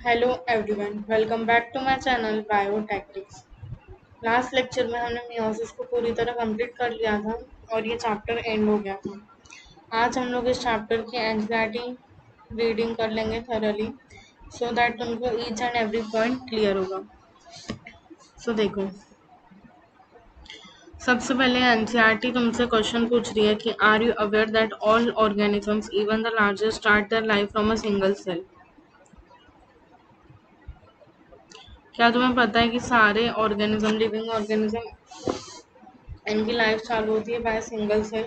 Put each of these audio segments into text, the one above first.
Hello everyone, welcome back to my channel Biotectics. Last lecture में हमने meiosis को पूरी तरह कंप्लीट कर लिया था और ये चैप्टर एंड हो गया था। आज हम लोग इस चैप्टर की एनसीईआरटी रीडिंग कर लेंगे थरली, सो दैट तुमको each and every point clear होगा। सो देखो, सबसे पहले एनसीईआरटी तुमसे क्वेश्चन पूछ रही है कि are you aware that all organisms even the largest start their life from a single cell. क्या तुम्हें पता है कि सारे ऑर्गेनिज्म, लिविंग ऑर्गेनिज्म, इनकी लाइफ चालू होती है बाय सिंगल सेल,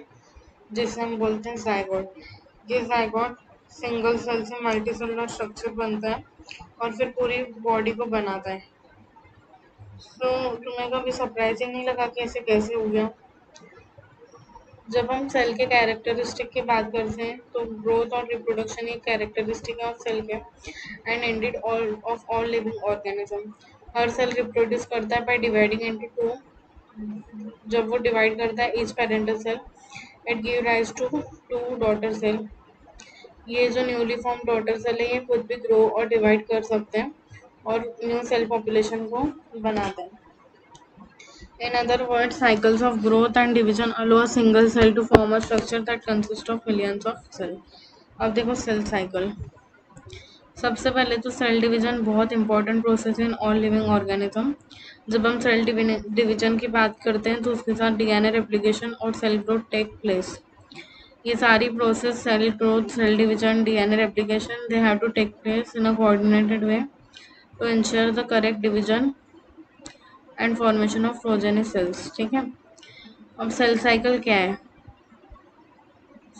जिसे हम बोलते हैं जायगोट। ये जायगोट सिंगल सेल से मल्टी सेलुलर स्ट्रक्चर बनता है और फिर पूरी बॉडी को बनाता है। तो तुम्हें कभी सरप्राइजिंग नहीं लगा कि ऐसे कैसे हो गया? जब हम सेल के कैरेक्टरिस्टिक की बात करते हैं तो ग्रोथ और रिप्रोडक्शन एक कैरेक्टरिस्टिक है ऑफ सेल के and indeed all of all living organism. हर सेल रिप्रोड्यूस करता है बाय डिवाइडिंग इनटू टू। जब वो डिवाइड करता है each parental cell, it give rise to two daughter cell. ये जो न्यूली फॉर्म डॉटर सेल है ये खुद भी ग्रो और डिवाइड कर सकते हैं और न्यू सेल पॉपुलेशन को बनाते हैं। In other words, cycles of growth and division allow a single cell to form a structure that consists of millions of cells. अब देखो सेल साइकिल। सबसे पहले तो सेल डिवीजन बहुत इंपॉर्टेंट प्रोसेस है इन ऑल लिविंग ऑर्गेनिज्म। जब हम cell division की बात करते हैं तो उसके साथ डीएनए रेप्लिकेशन और सेल ग्रोथ टेक प्लेस। ये सारी process, cell growth, cell division, DNA replication, they have to take place in a coordinated way to ensure the correct division and formation of progeny cells. ठीक है, अब cell cycle क्या है?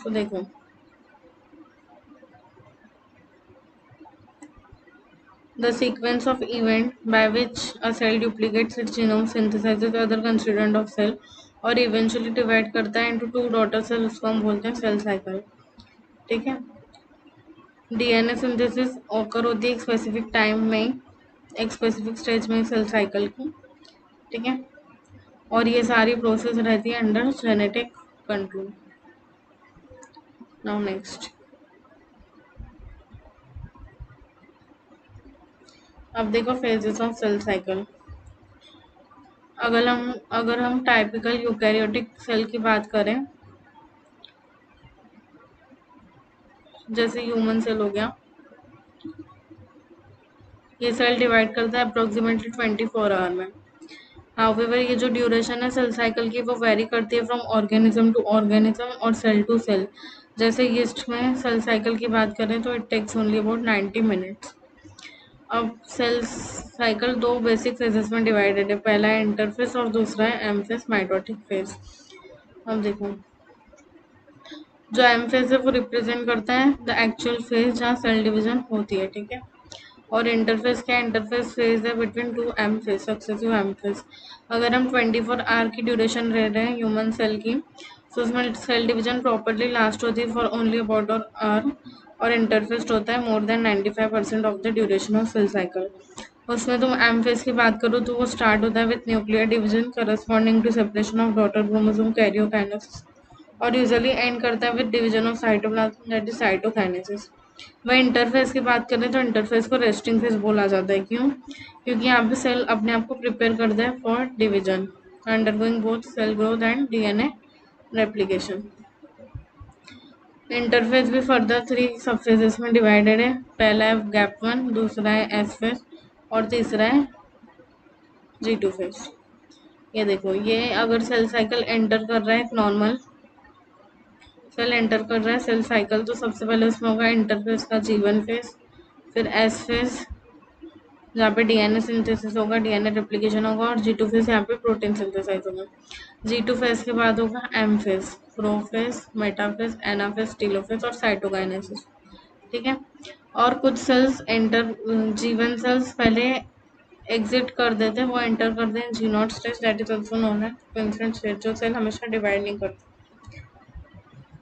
तो देखो, the sequence of event by which a cell duplicates its genome, synthesizes other constituent of cell और eventually divide करता है इनटू टू डॉटर सेल, उसको हम बोलते हैं सेल साइकिल। ठीक है, डीएनए सिंथेसिस ऑकर होती है एक स्पेसिफिक टाइम में, एक स्पेसिफिक स्टेज में सेल साइकिल की। ठीक है, और ये सारी प्रोसेस रहती है under genetic control. Now next, अब देखो फेजेस ऑफ सेल साइकिल। अगर हम टाइपिकल यूकैरियोटिक सेल की बात करें, जैसे ह्यूमन सेल हो गया, ये सेल डिवाइड करता है अप्रोक्सीमेटली 24 आवर में। हाउएवर ये जो ड्यूरेशन है सेल साइकिल की वो वेरी करती है फ्रॉम ऑर्गेनिज्म टू ऑर्गेनिज्म और सेल टू सेल। जैसे यीस्ट में सेल साइकिल की बात करें तो it takes only about 90 minutes. अब सेल साइकिल दो बेसिक फेजेस में डिवाइडेड है, पहला है इंटरफेस और दूसरा है एम फेज, माइटोटिक फेज। अब देखो, जो एम फेज है वो रिप्रेजेंट करता है द एक्चुअल फेज जहाँ सेल डिवीजन होती है। ठीक है, और इंटरफेस क्या है? इंटरफेस फेज है between two M phase, successive M phase. अगर हम 24 आवर की ड्यूरेशन रह रहे हैं ह्यूमन सेल की, तो उसमें सेल डिवीजन प्रॉपरली लास्ट होती है for only about an hour, और इंटरफेस होता है more than 95% of the duration of cell cycle. उसमें तुम एम फेज की बात करो तो वो स्टार्ट होता है with nuclear division corresponding to separation of daughter chromosome karyokinesis, और यूजुअली एंड करता है with division of cytoplasm that is cytokinesis. वह इंटरफेस की बात करें तो इंटरफेस को रेस्टिंग फेज बोला जाता है। क्यों? क्योंकि यहाँ पे सेल अपने आप को प्रिपेयर करता है for division, undergoing both cell growth and DNA replication. Interphase भी फर्दर 3 सब फेजेस में डिवाइडेड है, पहला है गैप वन, दूसरा है एस फेज और तीसरा है G2 फेज। ये देखो, ये अगर सेल साइकिल एंटर कर रहा है, नॉर्मल सेल एंटर कर रहा है सेल साइकिल, तो सबसे पहले उसमें होगा इंटरफेस का G1 फेज, फिर एस फेज जहाँ पे डीएनए सिंथेसिस होगा, डीएनए रेप्लिकेशन होगा, और G2 फेज यहाँ पे प्रोटीन सिंथेसाइज होगा। G2 फेज के बाद होगा M phase, prophase, metaphase, anaphase, telophase और साइटोकाइनेसिस। ठीक है, और कुछ सेल्स एंटर, G1 सेल्स पहले एग्जिट कर देते हैं, वो एंटर करते हैं G0 stage, that is also known as quiescent stage, जो सेल हमेशा डिवाइड नहीं करते।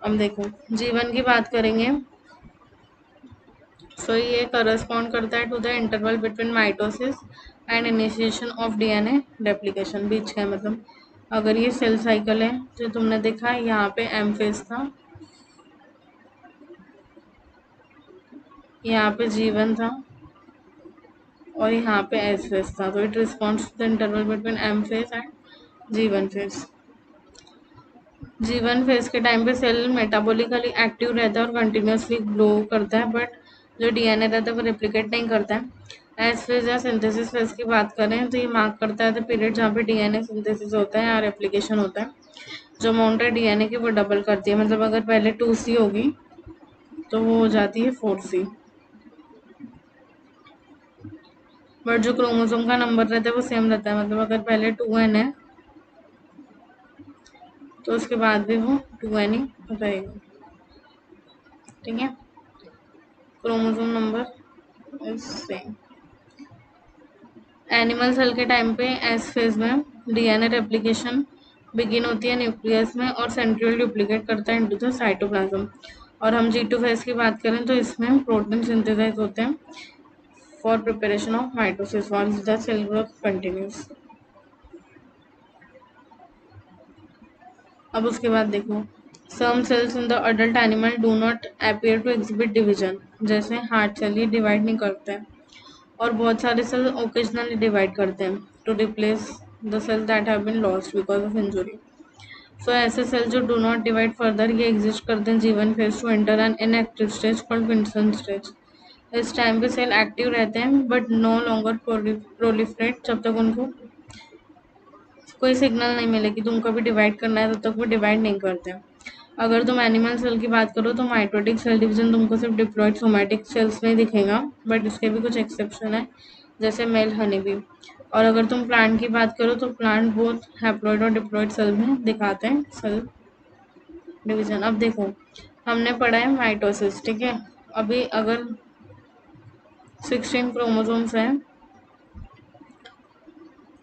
अब देखो, G1 की बात करेंगे, सो ये करस्पॉन्ड करता है to the interval between mitosis and initiation of DNA replication, बीच का मतलब। अगर ये सेल साइकिल है जो तुमने देखा, यहाँ पे एम फेज था, यहाँ पे G1 था, और यहाँ पे एस फेज था, तो it responds to the interval between M phase and G one phase. G one phase के टाइम पे सेल मेटाबॉलिकली एक्टिव रहता है और कंटिन्यूसली ग्रो करता है, बट जो डीएनए रहता है वो रेप्लिकेट नहीं करता है। एस फेज या सिंथेसिस फेज की बात करें तो ये मार्क करता है द पीरियड जहाँ पे डीएनए सिंथेसिस होता है या रेप्लिकेशन होता है। जो अमाउंट है डीएनए की वो डबल करती है, मतलब अगर पहले 2C होगी तो वो हो जाती है 4C। बट जो क्रोमोसोम का नंबर रहता है वो सेम रहता है, मतलब अगर पहले 2N है तो उसके बाद भी वो 2N ही रहेगा। ठीक है, chromosome number is same. Animal cell के टाइम पे एस फेज में डीएनए रेप्लिकेशन बिगिन होती है न्यूक्लियस में और सेंट्रियल डुप्लीकेट करता है इनटू द साइटोप्लाज्म। और हम G2 फेज की बात करें तो इसमें प्रोटीन सिंथेसाइज होते हैं for preparation of mitosis while the cell growth continues. अब उसके बाद देखो, some cells in the adult animal do not appear to exhibit division, जैसे हार्ट सेल ये डिवाइड नहीं करते हैं, और बहुत सारे सेल ओकेजनली डिवाइड करते हैं to replace the cell that have been lost because of injury. So ऐसे सेल जो डू नॉट डिवाइड फर्दर ये एग्जिस्ट करते हैं G one phase to enter an inactive stage called quiescent stage. इस time पे cell active रहते हैं but no longer proliferate, जब तक उनको कोई सिग्नल नहीं मिले कि तुमको भी डिवाइड करना है तब तक वो डिवाइड नहीं करते हैं। अगर तुम एनिमल सेल की बात करो तो माइटोटिक सेल डिवीजन तुमको सिर्फ डिप्लॉइड सोमैटिक सेल्स में दिखेगा, बट इसके भी कुछ एक्सेप्शन है जैसे मेल हनी बी। और अगर तुम प्लांट की बात करो तो प्लांट बोथ हैप्लॉइड और डिप्लॉइड सेल में दिखाते हैं सेल डिवीजन। अब देखो, हमने पढ़ा है माइटोसिस, ठीक है। अभी अगर 16 क्रोमोसोम्स हैं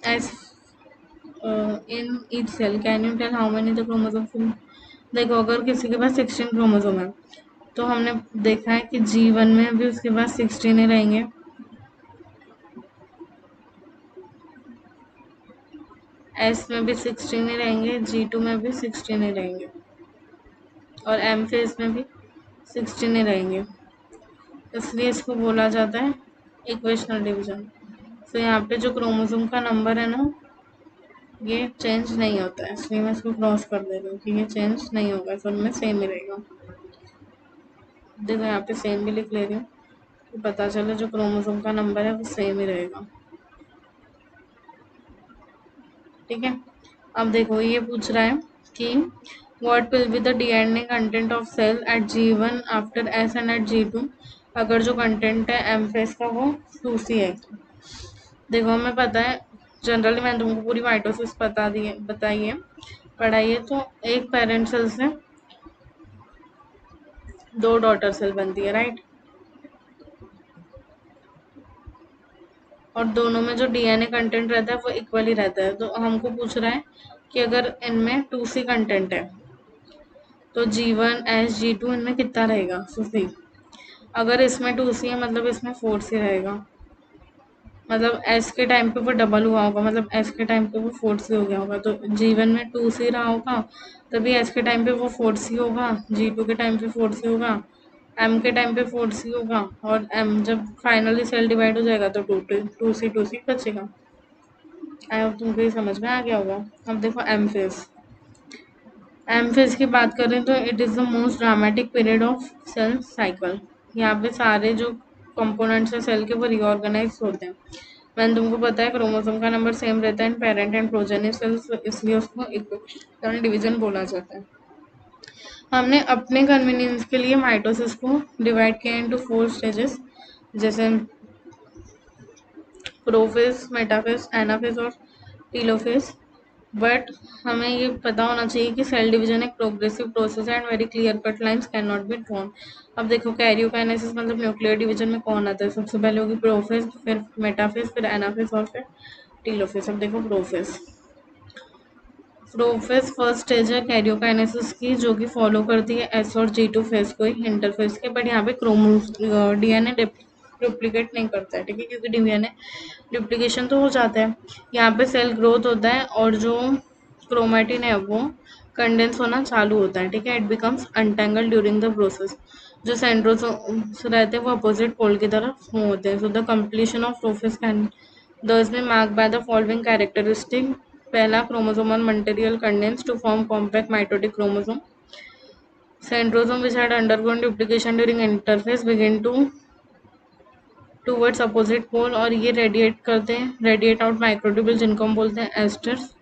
S in each cell, can you tell how many the chromosomes? देखो, अगर किसी के पास 16 क्रोमोसोम है तो हमने देखा है कि G1 में भी उसके पास 16 ही रहेंगे, S में भी 16 ही रहेंगे, G2 में भी 16 ही रहेंगे, और M फेज में भी 16 ही रहेंगे। इसलिए इसको बोला जाता है इक्वेशनल डिवीजन। तो यहाँ पे जो क्रोमोसोम का नंबर है ना ये चेंज नहीं होता है, इसलिए मैं इसको क्रॉस कर दे रही हूँ कि ये चेंज नहीं होगा, सब में सेम ही रहेगा। देखो यहाँ पे सेम भी लिख ले रही हूँ तो पता चले जो क्रोमोसोम का नंबर है वो सेम ही रहेगा। ठीक है, अब देखो ये पूछ रहा है कि what will be the DNA content of cell at G1 after S and at G2, अगर जो कंटेंट है एम फेज का वो 2C है। देखो हमें पता है, जनरली मैंने तुमको पूरी माइटोसिस बताई है, पढ़ाई है। तो एक पेरेंट सेल से 2 डॉटर सेल बनती है, राइट। और दोनों में जो डीएनए कंटेंट रहता है वो इक्वली रहता है। तो हमको पूछ रहा है कि अगर इनमें 2C कंटेंट है तो G1 S G2 इनमें कितना रहेगा? 2C। अगर इसमें 2C है मतलब इसमें 4C रहेगा, मतलब S के टाइम पे वो डबल हुआ होगा, मतलब S के टाइम पे वो 4C हो गया होगा। तो G1 में 2C रहा होगा तभी S के टाइम पे वो 4C होगा, G2 के टाइम पे 4C होगा, M के टाइम पे 4C होगा, और M जब फाइनली सेल डिवाइड हो जाएगा तो 2C बचेगा। आई होप तुमको ये समझ में आ गया होगा। अब देखो एम फेज की बात करें तो it is the most dramatic period of cell cycle. यहाँ पे सारे जो कंपोनेंट्स है सेल के वो रीऑर्गेनाइज होते हैं। मैंने तुमको पता है क्रोमोसोम का नंबर सेम रहता है पेरेंट एंड प्रोजेनी सेल्स, इसलिए उसको इक्वेशनल डिवीजन बोला जाता है। हमने अपने कन्वीनियंस के लिए माइटोसिस को डिवाइड किया इनटू 4 स्टेजेस, जैसे प्रोफेज, मेटाफेज, एनाफेज और टीलोफेज। बट हमें ये पता होना चाहिए कि सेल डिवीजन एक प्रोग्रेसिव प्रोसेस है and very clear cut lines can not be drawn. अब देखो कैरियोकाइनेसिस मतलब न्यूक्लियर डिवीजन में कौन आता है? सबसे पहले होगी प्रोफेज, फिर मेटाफेज, फिर एनाफेज और फिर टीलोफेज। अब देखो प्रोफेज फर्स्ट स्टेज है कैरियोकाइनेसिस की, जो कि फॉलो करती है S और G2 फेज को ही इंटरफेज के, बट यहाँ पे डीएनए डुप्लीकेट नहीं करता है, ठीक है, क्योंकि डीएनए डुप्लीकेशन तो हो जाता है। यहाँ पे सेल ग्रोथ होता है और जो क्रोमेटिन है वो कंडेंस होना चालू होता है, ठीक है, it becomes untangle during the process. जो सेंट्रोसोम्स रहते हैं वो अपोजिट पोल की तरफ मूव होते हैं। So the completion of prophase can thus be marked by the following characteristic. पहला, chromosomal material condense to form compact mitotic chromosome. Centrosome which had undergone duplication during interphase begin to towards opposite pole और ये radiate करते हैं, radiate out microtubule जिनको हम बोलते हैं asters.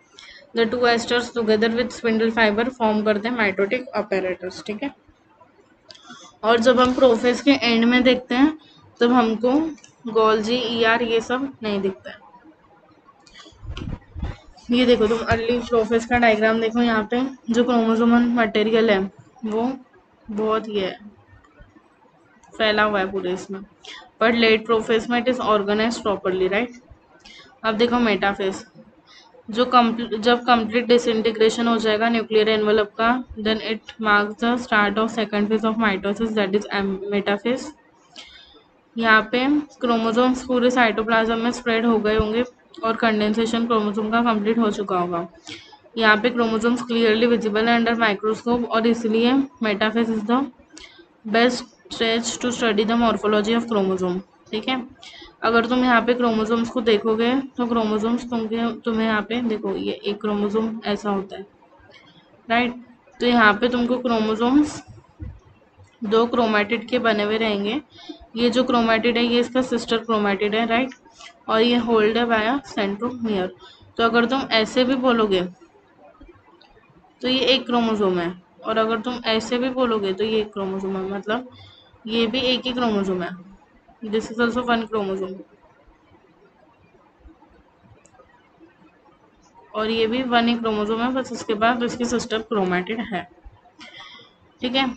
The two asters together with spindle fibre form करते हैं माइटोटिक अपैरेटस। ठीक है। और जब हम प्रोफेज के एंड में देखते हैं तब हमको गोल्जी ईआर ये सब नहीं दिखता है। ये देखो तुम अर्ली प्रोफेज का डायग्राम देखो, यहाँ पे जो क्रोमोसोमल मटेरियल है वो बहुत ये है, फैला हुआ है पूरे इसमें, बट लेट प्रोफेज में it is organise properly, right. अब देखो मेटाफेज, जब कंप्लीट डिसइंटीग्रेशन हो जाएगा न्यूक्लियर एनवेलप का, then it marks the start of second phase of mitosis, that is metaphase. यहाँ पे क्रोमोसोम्स पूरे साइटोप्लाज्म में स्प्रेड हो गए होंगे और कंडेंसेशन क्रोमोसोम का कंप्लीट हो चुका होगा। यहाँ पे क्रोमोसोम्स क्लियरली विजिबल है अंडर माइक्रोस्कोप और इसलिए metaphase is the best stage to study the morphology of chromosome. ठीक है। अगर तुम यहाँ पे क्रोमोसोम्स को देखोगे तो क्रोमोसोम्स तुम्हें यहाँ पे देखो, ये एक क्रोमोसोम ऐसा होता है, राइट। तो यहाँ पे तुमको क्रोमोसोम्स दो क्रोमैटिड के बने हुए रहेंगे। ये जो क्रोमैटिड है ये इसका सिस्टर क्रोमैटिड है, राइट, और ये होल्ड है बाय सेंट्रोमियर। तो अगर तुम ऐसे भी बोलोगे तो ये एक क्रोमोसोम है, और अगर तुम ऐसे भी बोलोगे तो ये एक क्रोमोसोम है, मतलब ये भी एक ही क्रोमोसोम है। This is also one chromosome और ये भी वन ही क्रोमोसोम है, बस उसके बाद इसकी सिस्टर क्रोमैटिड है। ठीक है।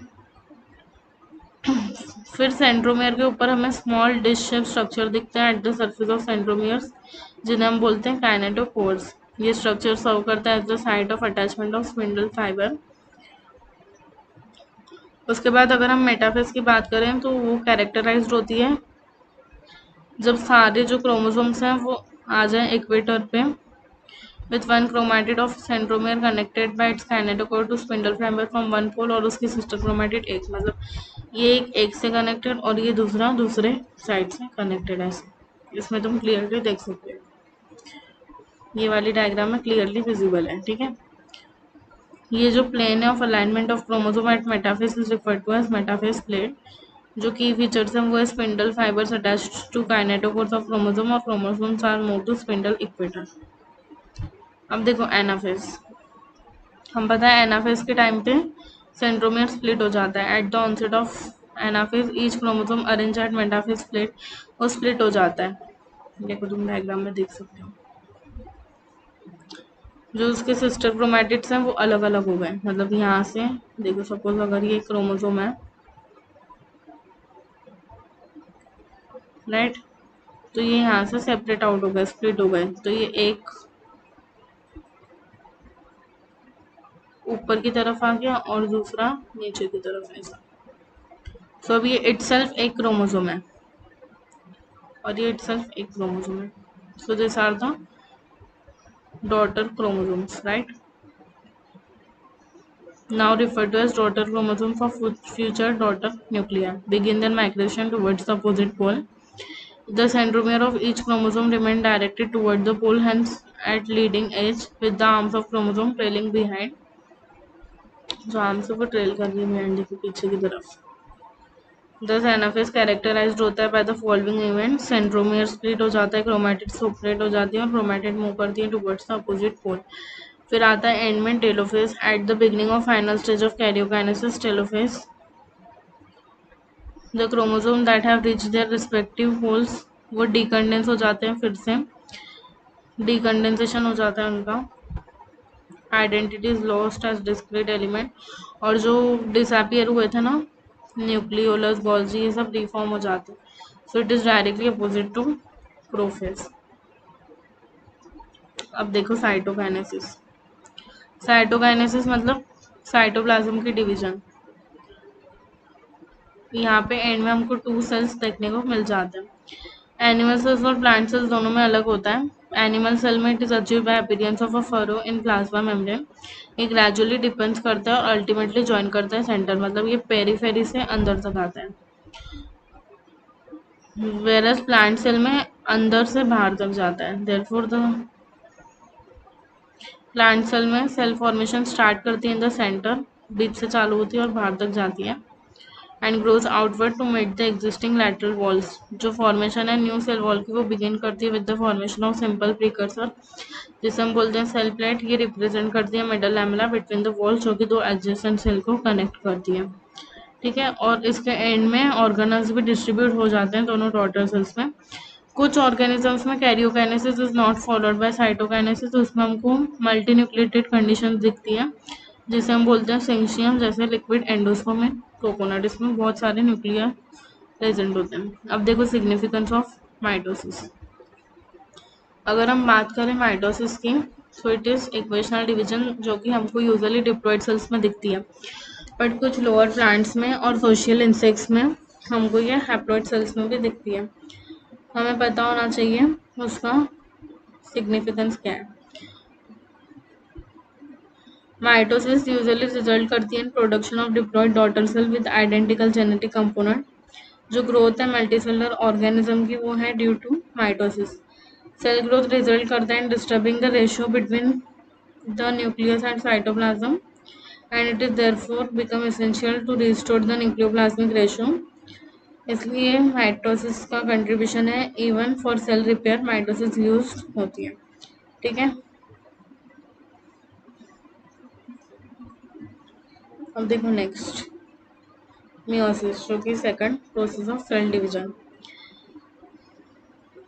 फिर सेंट्रोमियर के ऊपर हमें स्मॉल डिश शेप स्ट्रक्चर दिखते हैं at the surface of centromeres, जिन्हें हम बोलते हैं काइनेटोकोर्स। ये स्ट्रक्चर सर्व करता है as the site of attachment of spindle fibre. उसके बाद अगर हम मेटाफेज की बात करें तो वो कैरेक्टराइज्ड होती है जब सारे जो क्रोमोसोम्स हैं वो आ जाए इक्वेटर पे with one chromatid of centromere connected by its kinetochore to spindle fibre from one pole, और उसकी सिस्टर क्रोमैटिड एक, मतलब ये एक से कनेक्टेड और ये दूसरा दूसरे साइड से कनेक्टेड है। इसमें तुम क्लियरली देख सकते हो, ये वाली डायग्राम में क्लियरली विजिबल है। ठीक है। ये जो प्लेन है of alignment of chromosome at metaphase is referred to as metaphase plane. जो की फीचर्स हैं वो है spindle fibres attached to kinetochores of chromosome और chromosomes are move to spindle equator. अब देखो एनाफेज, हम पता है एनाफेज के टाइम पे सेंट्रोमियर स्प्लिट हो जाता है। At the onset of anaphase each chromosome arrange at metaphase plate वो स्प्लिट हो जाता है। देखो तुम डायग्राम में देख सकते हो, जो उसके सिस्टर क्रोमैटिड्स हैं वो अलग अलग हो गए, मतलब यहाँ से देखो सपोज अगर ये क्रोमोसोम है, राइट, तो ये यहाँ से सेपरेट आउट हो गए, स्प्लिट हो गए, तो ये एक ऊपर की तरफ आ गया और दूसरा नीचे की तरफ, ऐसा। सो अब ये इटसेल्फ एक क्रोमोसोम है और ये इटसेल्फ एक क्रोमोसोम है। So this are the daughter chromosomes, right, now referred to as daughter chromosome for future daughter nuclei, begin their migration towards the opposite pole. The centromere of each chromosome remain directed toward the pole, hence at leading edge, with the arms of chromosome trailing behind. जो arms को trail कर रही है behind के पीछे की तरफ। Thus anaphase characterised होता है by the following event. Centromere split हो जाता है, क्रोमैटिड सेपरेट हो जाती है और क्रोमैटिड मूव करती है टुवर्ड्स द अपोजिट पोल। फिर आता है एंड में telophase. At the beginning of final stage of karyokinesis telophase, the chromosome that have reached their respective poles वो डिकंडेंस हो जाते हैं, फिर से डिकंडेंसेशन हो जाता है उनका, identity is lost as discrete element, और जो डिसअपियर हुए थे ना न्यूक्लियोलस गोल्जी ये सब रिफॉर्म हो जाते हैं। So it is directly opposite to prophase. अब देखो साइटोकाइनेसिस। साइटोकाइनेसिस मतलब साइटोप्लाज्म की डिवीजन। यहाँ पे एंड में हमको 2 सेल्स देखने को मिल जाते हैं। एनिमल सेल्स और प्लांट सेल्स दोनों में अलग होता है, एनिमल सेल में it is achieve by appearance of a furrow in plasma membrane. ये ग्रेजुअली डिपेंड्स करता है और अल्टीमेटली ज्वाइन करता है सेंटर, मतलब ये पेरीफेरी से अंदर तक आता है। वेरस प्लांट सेल में अंदर से बाहर तक जाता है। देयरफॉर द प्लांट सेल में सेल फॉर्मेशन स्टार्ट करती है इन द सेंटर, बीच से चालू होती है और बाहर तक जाती है, and grows outward to meet the existing lateral walls. जो फॉर्मेशन है न्यू सेल वॉल की वो बिगिन करती है with the formation of simple precursor, जिसे हम बोलते हैं सेल प्लेट। ये रिप्रेजेंट करती है middle lamella between the walls, जो कि दो एडजेसेंट सेल को कनेक्ट करती है। ठीक है, और इसके एंड में ऑर्गेनल्स भी डिस्ट्रीब्यूट हो जाते हैं दोनों डॉटर सेल्स में। कुछ ऑर्गेनिजम्स में karyokinesis is not followed by cytokinesis, तो उसमें हमको मल्टी न्यूक्लिएटेड कंडीशन दिखती है, जिसे हम बोलते हैं सिंक्शियम, जैसे लिक्विड एंडोस्पर्म में कोकोनट, इसमें बहुत सारे न्यूक्लियर प्रेजेंट होते हैं। अब देखो सिग्निफिकेंस ऑफ माइटोसिस। अगर हम बात करें माइटोसिस की, तो इट इज इक्वेशनल डिवीजन, जो कि हमको यूजुअली डिप्लॉइड सेल्स में दिखती है, बट कुछ लोअर प्लांट्स में और सोशियल इंसेक्ट्स में हमको ये हैप्लॉइड सेल्स में भी दिखती है। हमें पता होना चाहिए उसका सिग्निफिकेंस क्या है। माइटोसिस यूजुअली रिजल्ट करती है in production of diploid daughter cell with identical genetic component. जो ग्रोथ है मल्टीसेलुलर ऑर्गेनिज्म की वो है due to mitosis. Cell growth result करता है in disturbing the ratio between the nucleus and cytoplasm, and it is therefore become essential to restore the nucleoplasmic ratio. इसलिए mitosis का contribution है, even for cell repair mitosis use होती है। ठीक है, अब देखो नेक्स्ट मियोसिस, जो कि second process of cell division.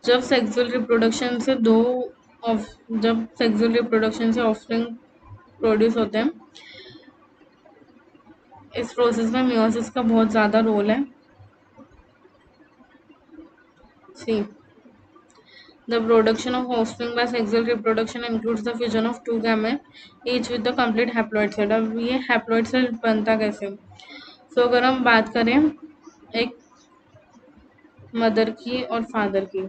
जब सेक्सुअल रिप्रोडक्शन से जब सेक्सुअल रिप्रोडक्शन से ऑफस्प्रिंग प्रोड्यूस होते हैं, इस प्रोसेस में मियोसिस का बहुत ज़्यादा रोल है। सी The production of offspring by sexual reproduction includes the fusion of two gametes, each with the complete haploid set. अब ये haploid cell बनता कैसे? So अगर हम बात करें एक मदर की और फादर की,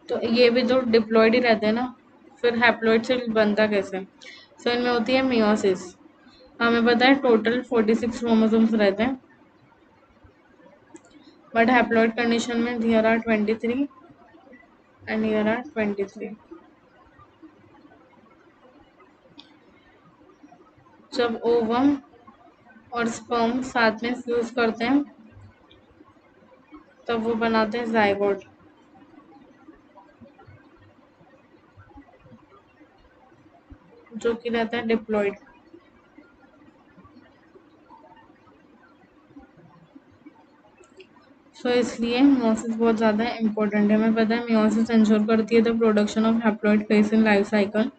तो ये भी तो डिप्लॉयड ही रहते हैं ना, फिर हैप्लॉइड सेल बनता कैसे? सो इनमें होती है मियोसिस। हमें पता है टोटल 46 क्रोमोसोम्स रहते हैं, बट हैप्लॉइड कंडीशन में here are 23 and here are 23। जब ओवम और स्पर्म साथ में फ्यूज करते हैं तब वो बनाते हैं जाइगोट, जो कि रहता है डिप्लॉइड। सो इसलिए मियोसिस बहुत ज़्यादा इम्पोर्टेंट है। हमें पता है मियोसिस इंश्योर करती है the production of haploid face in life cycle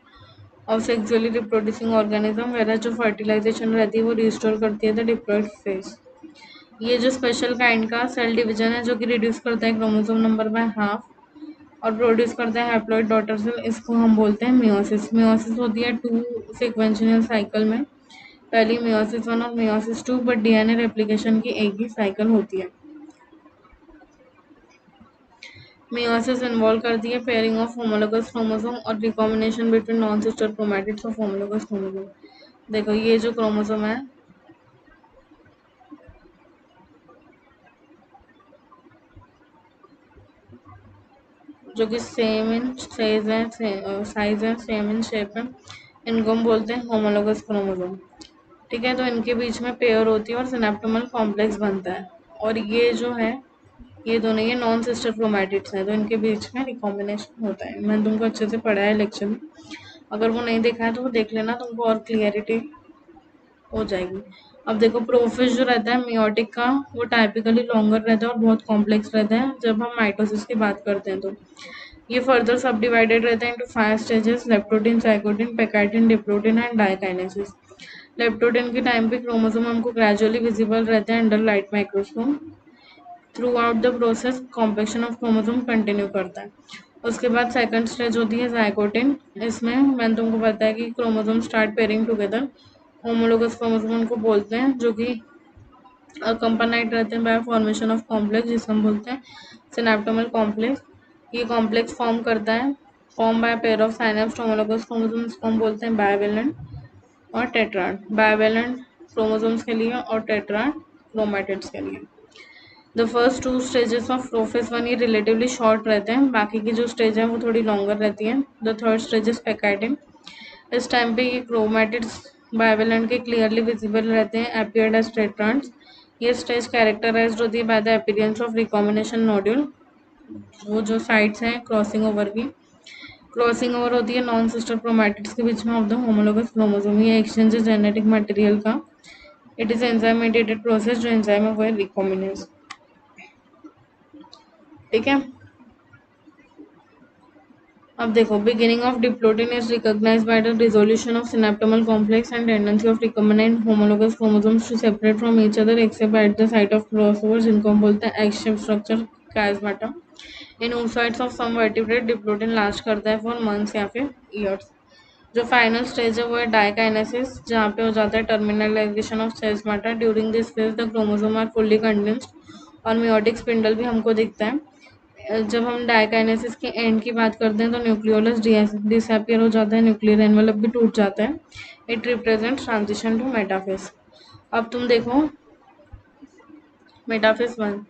of sexually reproducing organism, vera जो फर्टिलाइजेशन रहती है वो रिस्टोर करती है द डिप्लॉइड फेस। ये जो स्पेशल काइंड का सेल डिवीजन है, जो कि रिड्यूस करता है क्रोमोसोम नंबर बाय हाफ और प्रोड्यूस करता है हैप्लॉइड डॉटर सेल, इसको हम बोलते हैं मियोसिस। मियोसिस होती है 2 सीक्वेंशियल साइकिल में, पहली मियोसिस 1 और मियोसिस 2, बट डीएनए रेप्लिकेशन की एक ही साइकिल होती है। मियोसिस इन्वॉल्व करती है पेयरिंग ऑफ होमोलोगस क्रोमोसोम और recombination between non sister chromatids of homologous chromosome. देखो ये जो क्रोमोसोम है, जो कि सेम इन साइज है, सेम इन शेप है, इनको हम बोलते हैं होमोलोगस क्रोमोसोम। ठीक है, तो इनके बीच में पेयर होती है और सिनेप्टोमल कॉम्प्लेक्स बनता है, और ये जो है ये दोनों ये नॉन सिस्टर क्रोमैटिड्स हैं, तो इनके बीच में रिकॉम्बिनेशन होता है। मैंने तुमको अच्छे से पढ़ाया है लेक्चर में, अगर वो नहीं देखा है तो वो देख लेना, तुमको और क्लियरिटी हो जाएगी। अब देखो प्रोफेज जो रहता है मियोटिक का, वो टाइपिकली लॉन्गर रहता है और बहुत कॉम्प्लेक्स रहता है जब हम माइटोसिस की बात करते हैं। तो ये फर्दर सब डिवाइडेड रहता है into 5 stages: leptotene, zygotene, pachytene, diplotene and diakinesis. Leptotene के टाइम पे क्रोमोसोम हमको ग्रेजुअली विजिबल रहते हैं under light microscope. Throughout the process compaction of chromosome continue करता है। उसके बाद सेकंड स्टेज होती है जाइगोटिन। इसमें मैंने तुमको बताया कि chromosome start pairing together, homologous chromosome उनको बोलते हैं, जो कि अकम्पनाइड रहते हैं बाय फॉर्मेशन ऑफ कॉम्प्लेक्स, जिसे हम बोलते हैं सिनेप्टोमल कॉम्प्लेक्स। ये कॉम्प्लेक्स फॉर्म करता है form by pair of synapsed homologous chromosomes को हम बोलते हैं बाइवेलेंट और टेट्राड। बाइवेलेंट क्रोमोसोम्स के लिए और टेट्राड क्रोमैटिड्स के लिए। The first two stages of prophase one ये रिलेटिवली शॉर्ट रहते हैं, बाकी की जो स्टेज है वो थोड़ी लॉन्गर रहती है। The third stage is pachytene. इस टाइम पे ये क्रोमैटिड्स बाइवेलेंट के क्लियरली विजिबल रहते हैं, अपीयर्ड एज टेट्राड्स। ये स्टेज कैरेक्टराइज्ड होती है by the appearance of recombination nodule, वो जो साइट्स हैं क्रॉसिंग ओवर की। क्रॉसिंग ओवर होती है नॉन सिस्टर क्रोमैटिड्स के बीच में ऑफ द होमोलोगस क्रोमोसोम। ये एक्सचेंज है जेनेटिक मटेरियल का। It is enzyme mediated process, जो एंजाइम है वो है रिकॉम्बिनेज। ठीक है, अब देखो, beginning of diplotene is recognised by the dissolution of synaptonemal complex and tendency of recombinant homologous chromosomes to separate from each other except at the site of crossover, जिनको हम बोलते हैं X shape structure, chiasmata. In oocytes of some vertebrate diplotene last करता है for months या फिर years. जो final stage है वो है डाइकाइनेसिस, जहाँ पे हो जाता है terminalisation of chiasmata. During this phase the chromosome are fully condensed और मियोटिक स्पिंडल भी हमको दिखता है। जब हम डायकाइनेसिस के एंड की बात करते हैं तो न्यूक्लियोलस डिसअपियर हो जाता है, न्यूक्लियर एनवेलप भी टूट जाता है। It represent transition to metaphase. अब तुम देखो मेटाफेज वन,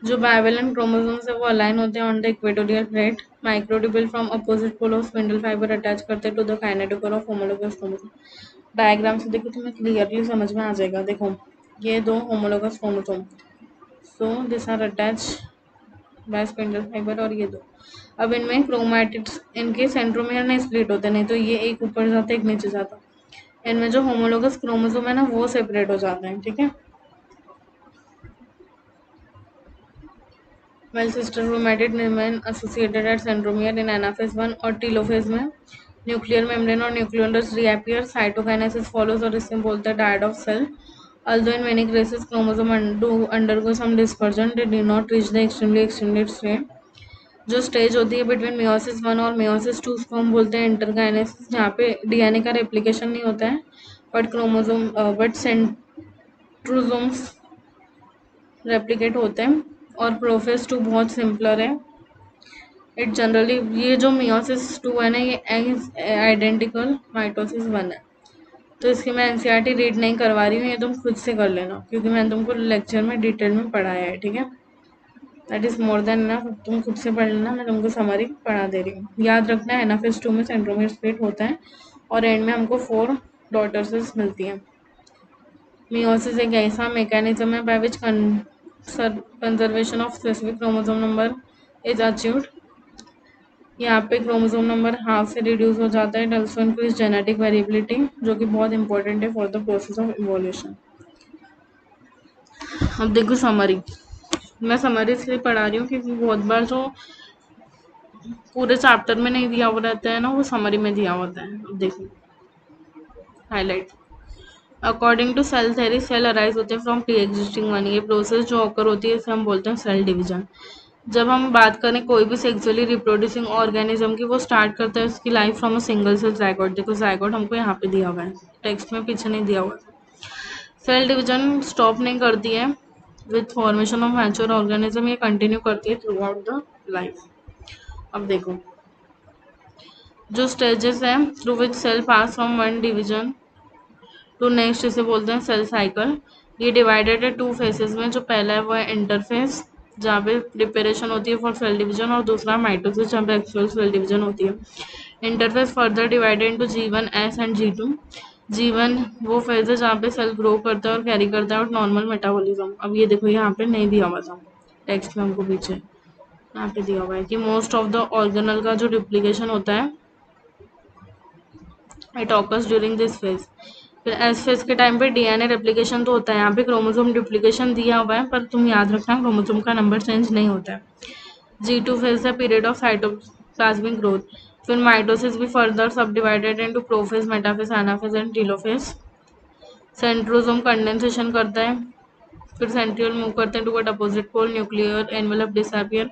जो बाइवेलेंट क्रोमोसोम्स है वो अलाइन होते हैं on the equatorial plate. Microtubule from opposite pole of spindle fibre attach करते हैं to the kinetochore of homologous chromosome. Diagram से देखो तुम्हें क्लियरली समझ में आ जाएगा। देखो, ये दो homologous chromosome, so this are attach by spindle fibre, और ये दो। अब इनमें क्रोमैटिड्स, इनके सेंट्रोमियर नहीं स्प्लिट होते, नहीं तो ये एक ऊपर जाता है एक नीचे जाता। इनमें जो होमोलोगस क्रोमोसोम है ना वो सेपरेट हो जाते हैं। ठीक है, well sister chromatid remain associated at centromere in anaphase 1 और टीलोफेज में न्यूक्लियर मेम्ब्रेन और न्यूक्लियोलस रीअपियर, साइटोकाइनेसिस फॉलोज और इसमें बोलते हैं dyad of cell. Although in many cases chromosome undergo some dispersion, they do not reach the extremely extended state. जो stage होती है बिटवीन मियोसिस 1 और मियोसिस 2 उसको हम बोलते हैं इंटरकाइनेसिस, जहाँ पे डीएनए का रेप्लिकेशन नहीं होता है बट सेंट्रोसोम्स रेप्लिकेट होते हैं। और प्रोफेज 2 बहुत सिंपलर है। इट जनरली, ये जो मियोसिस 2 है ना ये आइडेंटिकल माइटोसिस 1 है, तो इसकी मैं एनसीईआरटी रीड नहीं करवा रही हूँ, ये तुम खुद से कर लेना क्योंकि मैंने तुमको लेक्चर में डिटेल में पढ़ाया है। ठीक है, that is more than enough, तुम खुद से पढ़ लेना, मैं तुमको समरी पढ़ा दे रही हूँ। याद रखना है एनाफेज 2 में सेंट्रोमियर स्प्लिट होता है और एंड में हमको 4 डॉटर सेल्स मिलती हैं। मियोसिस एक ऐसा मैकेनिज्म है by which conservation of specific chromosome number is achieved. यहाँ पे क्रोमोसोम नंबर हाफ से रिड्यूस हो जाता है। ऑल्सो इंक्रीज जेनेटिक वेरिएबिलिटी, जो कि बहुत इंपॉर्टेंट है for the process of evolution. अब देखो समरी, मैं समरी इसलिए पढ़ा रही हूँ क्योंकि बहुत बार जो पूरे चैप्टर में नहीं दिया हुआ रहता है ना वो समरी में दिया होता है। अब देखो highlight, according to cell theory cell arise होते हैं फ्रॉम प्री एग्जिस्टिंग वन। ये प्रोसेस जो ऑकर होती है इसे हम बोलते हैं सेल डिवीजन। जब हम बात करें कोई भी सेक्सुअली रिप्रोड्यूसिंग ऑर्गेनिज्म की, वो स्टार्ट करता है उसकी life from a single cell zygote. देखो जाइगोट हमको यहाँ पे दिया हुआ है, टेक्स्ट में पीछे नहीं दिया हुआ। सेल डिवीजन स्टॉप नहीं करती है with formation of mature organism, ये कंटिन्यू करती है थ्रू आउट द लाइफ। अब देखो जो स्टेजेस हैं through which cell pass from one division to next, इसे बोलते हैं सेल साइकिल। ये डिवाइडेड है 2 फेजेस में। जो पहला है वो है इंटरफेस, जहाँ पे प्रिपरेशन होती है फॉर सेल डिवीजन, और दूसरा माइटोसिस, जहाँ पे एक्चुअल सेल डिवीजन होती है। Interface further divided into G1 S and G2। G1 वो फेज है जहाँ पे सेल ग्रो करता है और कैरी करता है और नॉर्मल मेटाबॉलिज्म। अब ये देखो यहाँ पे नहीं दिया हुआ था टेक्स्ट में, हमको पीछे यहाँ पे दिया हुआ है कि मोस्ट ऑफ द ऑर्गेनल का जो रिप्लिकेशन होता है it occurs during this phase. फिर एस फेज के टाइम पे डीएनए रेप्लिकेशन तो होता है, यहाँ पे क्रोमोसोम डुप्लीकेशन दिया हुआ है पर तुम याद रखना क्रोमोसोम का नंबर चेंज नहीं होता है। G2 फेज है पीरियड ऑफ साइटोप्लाज्मिक ग्रोथ। फिर माइटोसिस भी further subdivided into prophase, metaphase, anaphase and telophase. Centrosome condensation करता है, फिर सेंट्रियोल मूव करते हैं toward opposite pole, nuclear envelope disappear.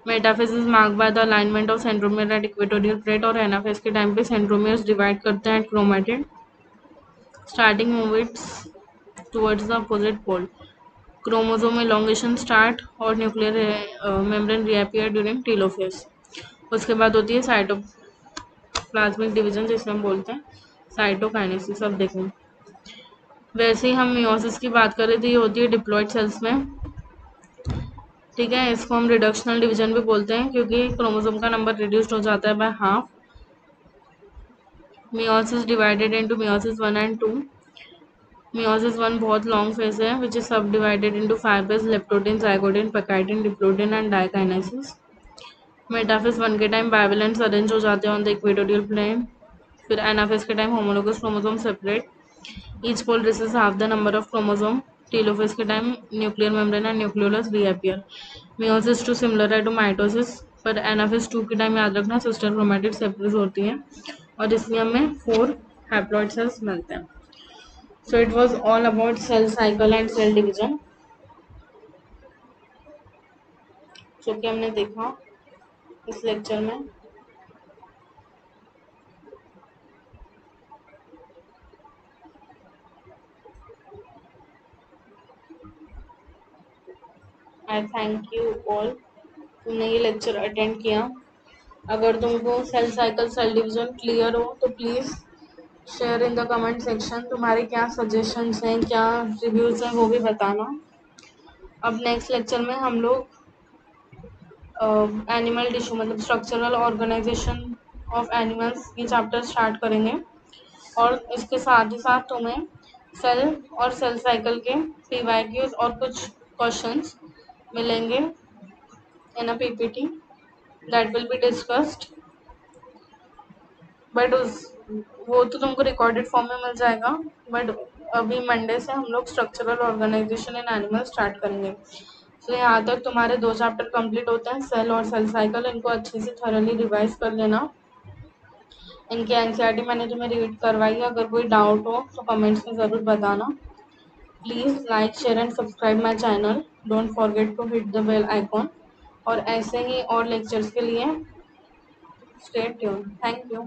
Metaphase is mark by the alignment of centromere at equatorial plate, और anaphase के time पे centromeres divide करते हैं at chromatid, starting movements towards the opposite pole. Chromosome elongation start और nuclear membrane reappear during telophase। उसके बाद होती है साइटोप्लाज्मिक डिवीजन, जिसमें हम बोलते हैं साइटोकाइनेसिस। अब देखें, वैसे ही हम मियोसिस की बात करें तो ये होती है डिप्लॉइड सेल्स में। ठीक है, इसको हम रिडक्शनल डिवीजन भी बोलते हैं क्योंकि क्रोमोसोम का नंबर रिड्यूस्ड हो जाता है by half. Meiosis divided into meiosis 1 and 2। Meiosis 1 बहुत लॉन्ग फेज है which is subdivided into 5 phase, leptotene, zygotene, pachytene, diplotene and diakinesis. Metaphase 1 के टाइम बाइवेलेंट्स अरेंज हो जाते हैं ऑन द इक्वेटोरियल प्लेन। फिर एनाफेज के time homologous chromosome separate, each pole receives half the number of chromosome. Telophase के time nuclear membrane and nucleolus reappear. Meiosis 2 similar है to mitosis, पर anaphase 2 के time याद रखना सिस्टर क्रोमैटिड सेपरेट होती हैं और इसमें हमें 4 हैप्लॉइड सेल्स मिलते हैं। So it was all about cell cycle and cell division, जो कि हमने देखा इस लेक्चर में। आई थैंक यू ऑल, तुमने ये लेक्चर अटेंड किया। अगर तुमको cell cycle cell division clear हो तो please share in the comment section. तुम्हारे क्या सजेशंस हैं, क्या रिव्यूज़ हैं, वो भी बताना। अब नेक्स्ट लेक्चर में हम लोग एनिमल टिश्यू मतलब स्ट्रक्चरल ऑर्गेनाइजेशन ऑफ एनिमल्स ये चैप्टर स्टार्ट करेंगे, और इसके साथ ही साथ तुम्हें सेल और सेल साइकिल के पीवाईक्यूज और कुछ क्वेश्चंस मिलेंगे in a PPT that will be discussed. But उस वो तो तुमको रिकॉर्डेड फॉर्म में मिल जाएगा। बट अभी मंडे से हम लोग structural organisation in animal start करेंगे। तो यहाँ तक तुम्हारे 2 चैप्टर कंप्लीट होते हैं, सेल और सेल साइकिल। इनको अच्छे से थॉरली रिवाइज कर लेना। इनकी एनसीईआरटी मैंने तुम्हें रीड करवाई है, अगर कोई डाउट हो तो कमेंट्स में ज़रूर बताना। Please like share and subscribe my channel, don't forget to hit the bell icon. और ऐसे ही और लेक्चर्स के लिए स्टे ट्यून्ड। Thank you.